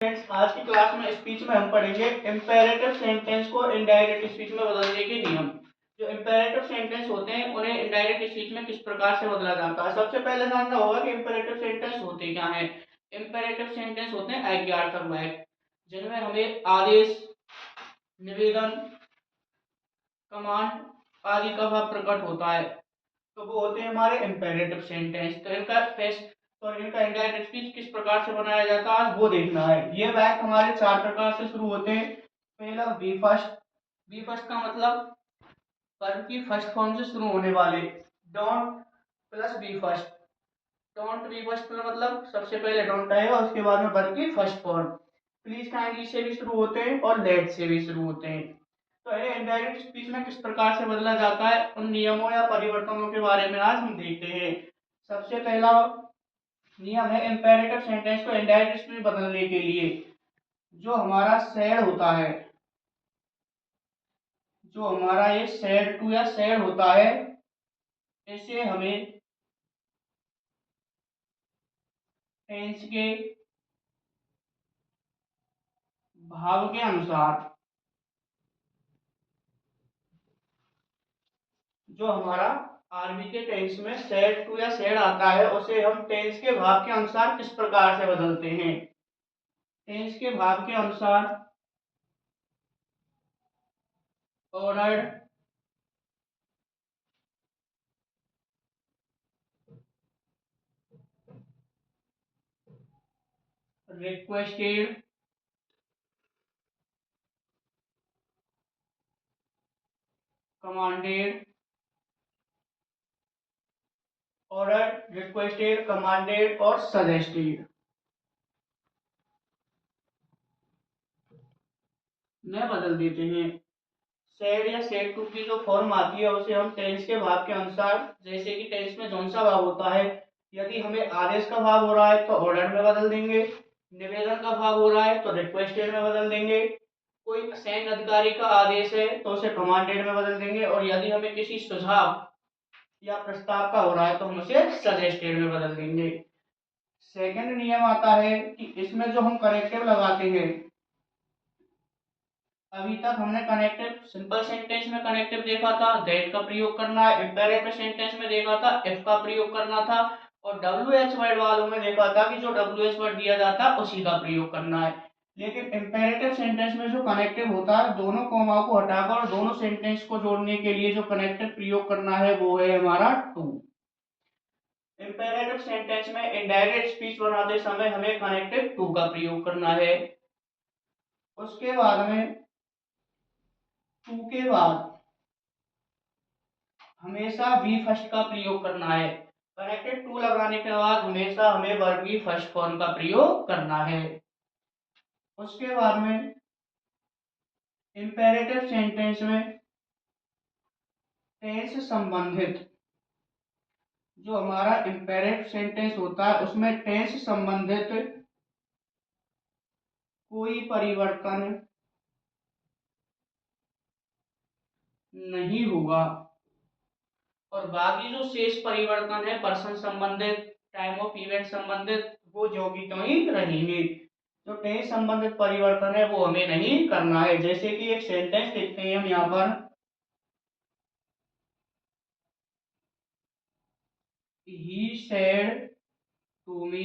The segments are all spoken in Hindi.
फ्रेंड्स, आज की क्लास में स्पीच में हम पढ़ेंगे इंपेरेटिव सेंटेंस को इनडायरेक्ट स्पीच में बदलने के नियम। जो इंपेरेटिव सेंटेंस होते हैं उन्हें इनडायरेक्ट स्पीच में किस प्रकार से बदला जाता है। सबसे पहले जानना होगा कि इंपेरेटिव सेंटेंस होते क्या हैं। इंपेरेटिव सेंटेंस होते हैं आज्ञार्थक वाक्य, जिनमें हमें आदेश, निवेदन, कमांड आदि का भाव प्रकट होता है, तो वो होते हैं हमारे इंपेरेटिव सेंटेंस। तो इनका इनडायरेक्ट स्पीच किस प्रकार से बनाया जाता है आज वो देखना है। ये वाक्य हमारे चार प्रकार से शुरू होते हैं। पहला बी फर्स्ट। बी फर्स्ट का मतलब वर्ब की फर्स्ट फॉर्म से शुरू होने वाले। Don't plus be first. Don't be first का मतलब सबसे पहले डोंट आएगा, उसके बाद में वर्ब की फर्स्ट फॉर्म। प्लीज काइंडली से भी शुरू होते हैं और लेट से भी शुरू होते हैं। तो इन्हें इनडायरेक्ट स्पीच में किस प्रकार से बदला जाता है, उन नियमों या परिवर्तनों के बारे में आज हम देखते हैं। सबसे पहला नियम है इंपेरेटिव सेंटेंस को इनडायरेक्ट स्पीच में बदलने के लिए। जो हमारा सैड होता है, जो हमारा ये सैड टू या सैड होता है, इसे हमें टेंस के भाव के अनुसार, जो हमारा आरबी के टेंस में सैड टू या सैड आता है, उसे हम टेंस के भाव के अनुसार किस प्रकार से बदलते हैं। टेंस के भाव के अनुसार ordered, requested, commanded, ordered, requested, commanded और सजेस्टेड में बदल देते हैं। सेड या सेड टू की जो फॉर्म आती है उसे हम टेंस के भाव के अनुसार, जैसे कि टेंस में कौन सा भाव होता है, यदि हमें आदेश का भाव हो रहा है तो ऑर्डर में बदल देंगे। निवेदन का भाव हो रहा है तो रिक्वेस्टेड में बदल देंगे। कोई सैन्य अधिकारी का आदेश है तो उसे कमांडेड में बदल देंगे। और यदि हमें किसी सुझाव या प्रस्ताव का हो रहा है तो हम उसे सजेस्टेड में बदल देंगे। सेकंड नियम आता है कि इसमें जो हम करेक्टिव लगाते हैं, अभी तक हमने कनेक्टिव सिंपल सेंटेंस में कनेक्टिव देखा था, दैट का प्रयोग करना है। इंपेरेटिव सेंटेंस में देखा था इफ का प्रयोग करना था। और डब्ल्यू एच वर्ड वालों में देखा था कि जो डब्ल्यू एच वर्ड दिया जाता है उसी का प्रयोग करना है। लेकिन इंपेरेटिव सेंटेंस में जो कनेक्टिव होता है, दोनों कॉमा को हटाकर और दोनों सेंटेंस को जोड़ने के लिए जो कनेक्टिव प्रयोग करना है वो है हमारा टू। इंपेरेटिव सेंटेंस में इनडायरेक्ट स्पीच बनाते समय हमें कनेक्टिव टू का प्रयोग करना है। उसके बाद में टू के बाद हमेशा वी फर्स्ट का प्रयोग करना है। कनेक्टेड टू लगाने के बाद हमेशा हमें वर्ब की फर्स्ट फॉर्म का प्रयोग करना है। उसके बाद में इंपेरेटिव सेंटेंस में टेंस संबंधित, जो हमारा इंपेरेटिव सेंटेंस होता है उसमें टेंस संबंधित कोई परिवर्तन नहीं होगा। और बाकी जो शेष परिवर्तन है पर्सन संबंधित, टाइम ऑफ इवेंट संबंधित, वो जो की तो ही रहेंगे। जो टेंस संबंधित परिवर्तन है वो हमें नहीं करना है। जैसे कि एक सेंटेंस लिखते हैं हम यहाँ पर, he said to me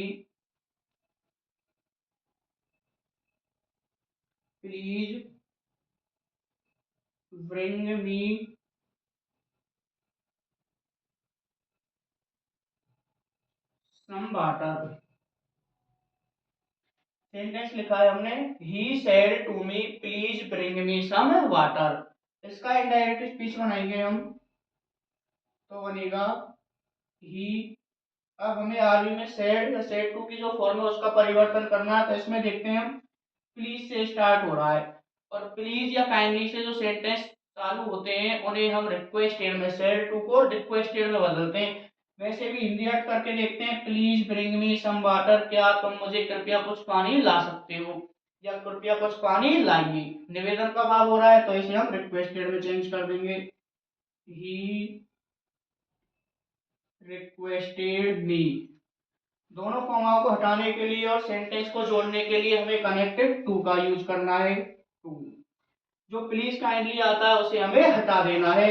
please bring me some water. Sentence लिखा है हमने, he said to me please bring me some water. इसका इनडायरेक्ट स्पीच बनाएंगे हम, तो बनेगा ही। अब हमें आरबी में सेड या सेड टू की जो फॉर्म है उसका परिवर्तन करना है, तो इसमें देखते हैं हम प्लीज से स्टार्ट हो रहा है। और प्लीज या काइंडली से जो सेंटेंस चालू होते हैं उन्हें हम रिक्वेस्टेड में, सेड टू को रिक्वेस्टेड में बदलते हैं। वैसे भी हिंदी हट करके देखते हैं, please bring me some water, क्या तुम मुझे कृपया कुछ पानी ला सकते हो, या कृपया कुछ पानी लाइए। निवेदन का भाव हो रहा है तो इसे हम रिक्वेस्टेड में चेंज कर देंगे। ही रिक्वेस्टेड मी, दोनों कॉमाओं को हटाने के लिए और सेंटेंस को जोड़ने के लिए हमें कनेक्टेड टू का यूज करना है। टू जो प्लीज काइंडली आता है उसे हमें हटा देना है।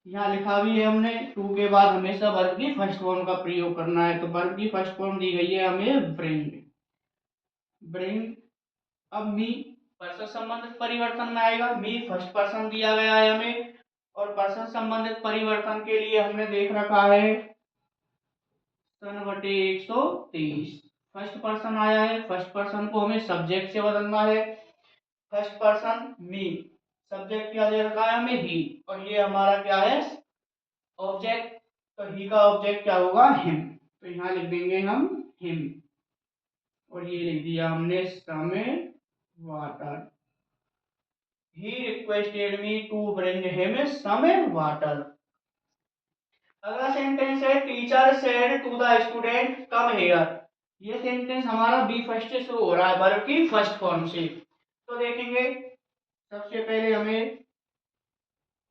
यहाँ लिखा भी है हमने, टू के बाद हमेशा वर्ब की फर्स्ट फॉर्म का प्रयोग करना है। तो वर्ब की फर्स्ट फॉर्म दी गई है हमें ब्रिंग। ब्रिंग। अब मी पर्सन संबंधित परिवर्तन में आएगा। मी फर्स्ट पर्सन दिया गया है हमें, और पर्सन संबंधित परिवर्तन के लिए हमने देख रखा है सन बटे 123। फर्स्ट पर्सन आया है, फर्स्ट पर्सन को हमें सब्जेक्ट से बदलना है। फर्स्ट पर्सन मी, सब्जेक्ट क्या दे रखा है हमें ही, और ये हमारा क्या है ऑब्जेक्ट। तो ही का ऑब्जेक्ट क्या होगा हिम, तो यहाँ लिख देंगे हम हिम, और ये लिख दिया हमने some water. He requested me to bring him some water। अगला सेंटेंस है teacher said to the student come here. ये सेंटेंस हमारा बी फर्स्ट से शुरू हो रहा है, वर्ब की फर्स्ट फॉर्म से। तो देखेंगे सबसे पहले हमें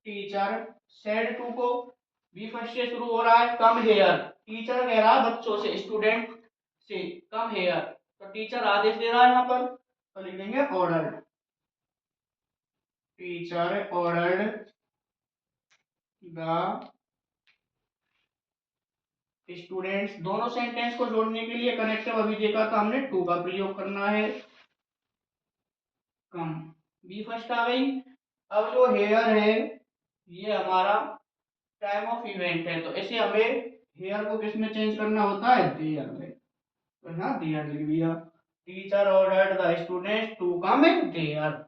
टीचर सेड टू को बी फर्स्ट से शुरू हो रहा है, कम हेयर। टीचर कह रहा है बच्चों से, स्टूडेंट से, कम हेयर। तो टीचर आदेश दे रहा है यहाँ पर, तो लिख देंगे order. Teacher ordered the students. दोनों सेंटेंस को जोड़ने के लिए कनेक्टिव अभी देखा था हमने, टू का प्रयोग करना है। कम बी फर्स्ट आ गई। अब जो हेयर है ये हमारा टाइम ऑफ इवेंट है, तो ऐसे हमें हेयर को किस में चेंज करना होता है, देयर में। तो यहाँ देयर लिख दिया। Teacher ordered the students to come in there.